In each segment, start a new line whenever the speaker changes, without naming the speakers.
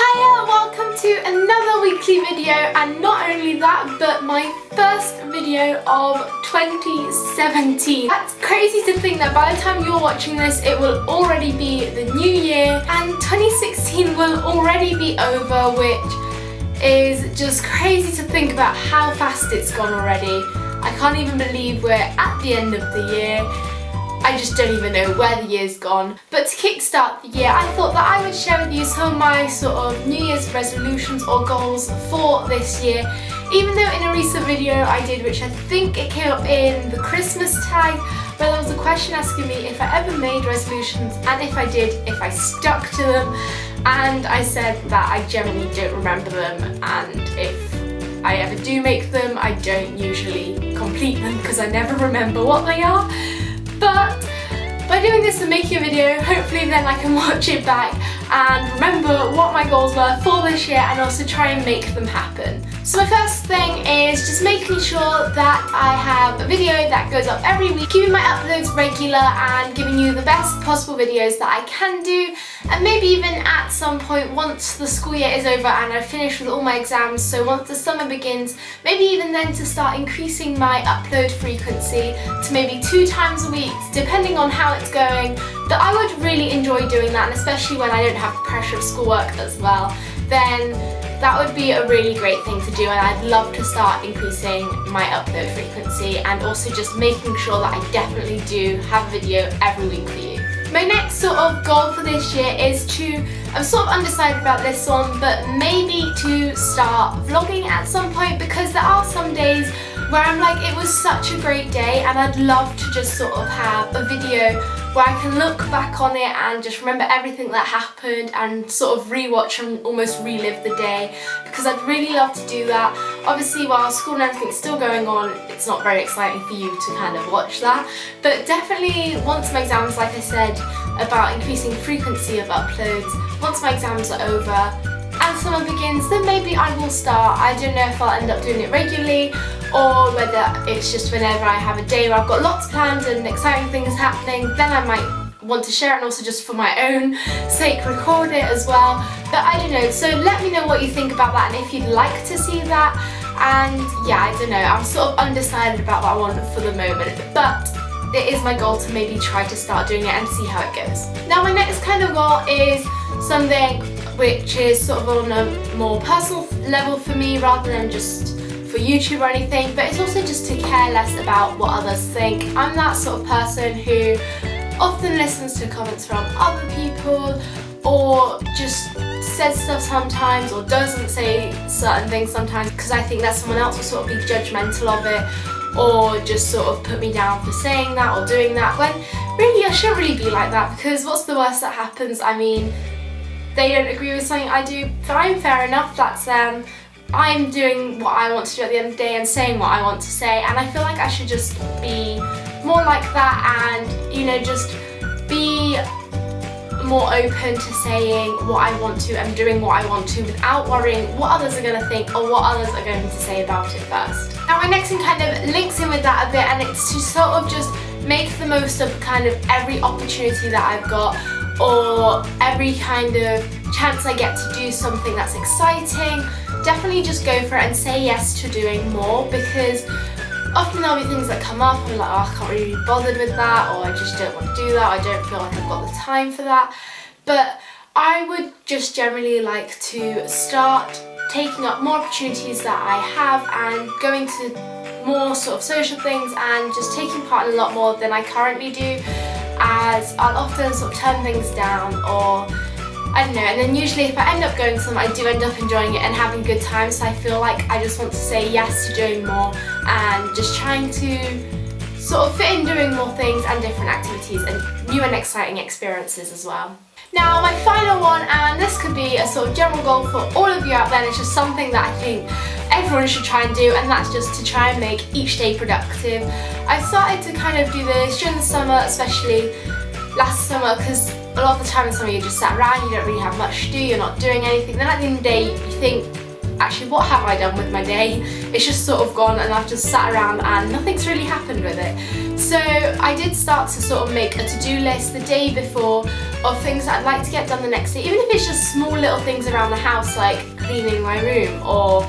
Hiya, welcome to another weekly video, and not only that, but my first video of 2017. That's crazy to think that by the time you're watching this, it will already be the new year and 2016 will already be over, which is just crazy to think about how fast it's gone already. I can't even believe we're at the end of the year. I just don't even know where the year's gone. But to kickstart the year, I thought that I would share with you some of my sort of New Year's resolutions or goals for this year. Even though in a recent video I did, which I think it came up in the Christmas tag, where there was a question asking me if I ever made resolutions, and if I did, if I stuck to them. And I said that I generally don't remember them, and if I ever do make them, I don't usually complete them because I never remember what they are. But by doing this and making a video, hopefully then I can watch it back and remember what my goals were for this year and also try and make them happen. So my first thing is just making sure that I have a video that goes up every week, keeping my uploads regular and giving you the best possible videos that I can do, and maybe even at some point once the school year is over and I've finished with all my exams, so once the summer begins, maybe even then to start increasing my upload frequency to maybe 2 times a week, depending on how it's going. But I would really enjoy doing that, and especially when I don't have the pressure of schoolwork as well, then that would be a really great thing to do, and I'd love to start increasing my upload frequency and also just making sure that I definitely do have a video every week for you. My next sort of goal for this year is to, I'm sort of undecided about this one, but maybe to start vlogging at some point, because there are some days where I'm like, it was such a great day and I'd love to just sort of have a video where I can look back on it and just remember everything that happened and sort of rewatch and almost relive the day, because I'd really love to do that. Obviously while school and everything's still going on, it's not very exciting for you to kind of watch that, but definitely once my exams, like I said about increasing frequency of uploads, once my exams are over and summer begins, then maybe I will start. I don't know if I'll end up doing it regularly or whether it's just whenever I have a day where I've got lots planned and exciting things happening, then I might want to share it, and also just for my own sake record it as well. But I don't know, so let me know what you think about that and if you'd like to see that. And yeah, I don't know, I'm sort of undecided about what I want for the moment, but it is my goal to maybe try to start doing it and see how it goes. Now my next kind of goal is something which is sort of on a more personal level for me rather than just for YouTube or anything, but it's also just to care less about what others think. I'm that sort of person who often listens to comments from other people or just says stuff sometimes or doesn't say certain things sometimes because I think that someone else will sort of be judgmental of it or just sort of put me down for saying that or doing that, when really I shouldn't really be like that, because what's the worst that happens? I mean, they don't agree with something I do, fine, fair enough, that's I'm doing what I want to do at the end of the day and saying what I want to say, and I feel like I should just be more like that and, you know, just be more open to saying what I want to and doing what I want to without worrying what others are going to think or what others are going to say about it first. Now my next thing kind of links in with that a bit, and it's to sort of just make the most of kind of every opportunity that I've got or every kind of chance I get to do something that's exciting. Definitely just go for it and say yes to doing more, because often there'll be things that come up and I'm like, oh, I can't really be bothered with that, or I just don't want to do that, I don't feel like I've got the time for that. But I would just generally like to start taking up more opportunities that I have and going to more sort of social things and just taking part in a lot more than I currently do, as I'll often sort of turn things down or I don't know, and then usually if I end up going to them, I do end up enjoying it and having a good time, so I feel like I just want to say yes to doing more and just trying to sort of fit in doing more things and different activities and new and exciting experiences as well. Now my final one, and this could be a sort of general goal for all of you out there, and it's just something that I think everyone should try and do, and that's just to try and make each day productive. I've started to kind of do this during the summer, especially last summer, because a lot of the time in summer you're just sat around, you don't really have much to do, you're not doing anything. Then at the end of the day you think, actually what have I done with my day? It's just sort of gone and I've just sat around and nothing's really happened with it. So I did start to sort of make a to-do list the day before of things that I'd like to get done the next day, even if it's just small little things around the house like cleaning my room, or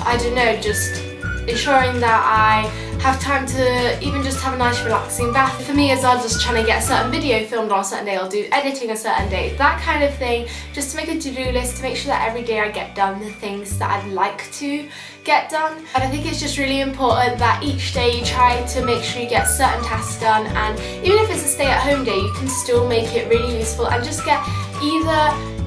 I don't know, just ensuring that I have time to even just have a nice relaxing bath. For me as well, just trying to get a certain video filmed on a certain day, or do editing a certain day, that kind of thing, just to make a to-do list to make sure that every day I get done the things that I'd like to get done. And I think it's just really important that each day you try to make sure you get certain tasks done, and even if it's a stay-at-home day, you can still make it really useful and just get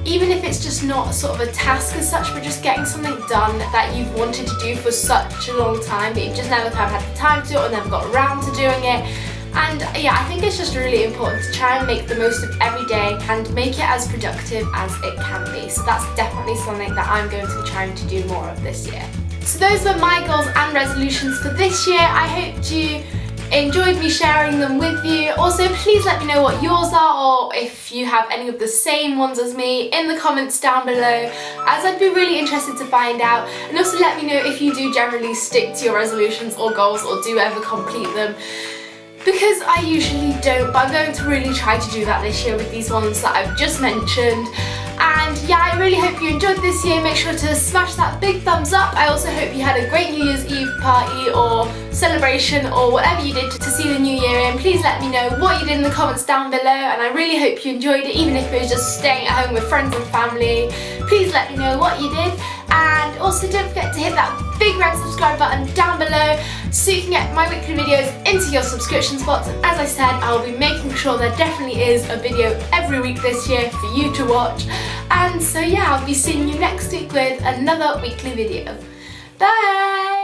even if it's just not sort of a task as such, but just getting something done that you've wanted to do for such a long time, but you've just never kind of had the time to do it or never got around to doing it. And yeah, I think it's just really important to try and make the most of every day and make it as productive as it can be. So that's definitely something that I'm going to be trying to do more of this year. So those were my goals and resolutions for this year. I hope you enjoyed me sharing them with you. Also, please let me know what yours are, or if you have any of the same ones as me, in the comments down below, as I'd be really interested to find out. And also let me know if you do generally stick to your resolutions or goals, or do ever complete them, because I usually don't, but I'm going to really try to do that this year with these ones that I've just mentioned. And yeah, I really hope you enjoyed this year. Make sure to smash that big thumbs up. I also hope you had a great New Year's Eve party or celebration, or whatever you did to see the new year in. Please let me know what you did in the comments down below, and I really hope you enjoyed it, even if it was just staying at home with friends and family. Please let me know what you did, and also don't forget to hit that big red subscribe button down below so you can get my weekly videos into your subscription spots. And as I said, I'll be making sure there definitely is a video every week this year for you to watch. And so yeah, I'll be seeing you next week with another weekly video. Bye!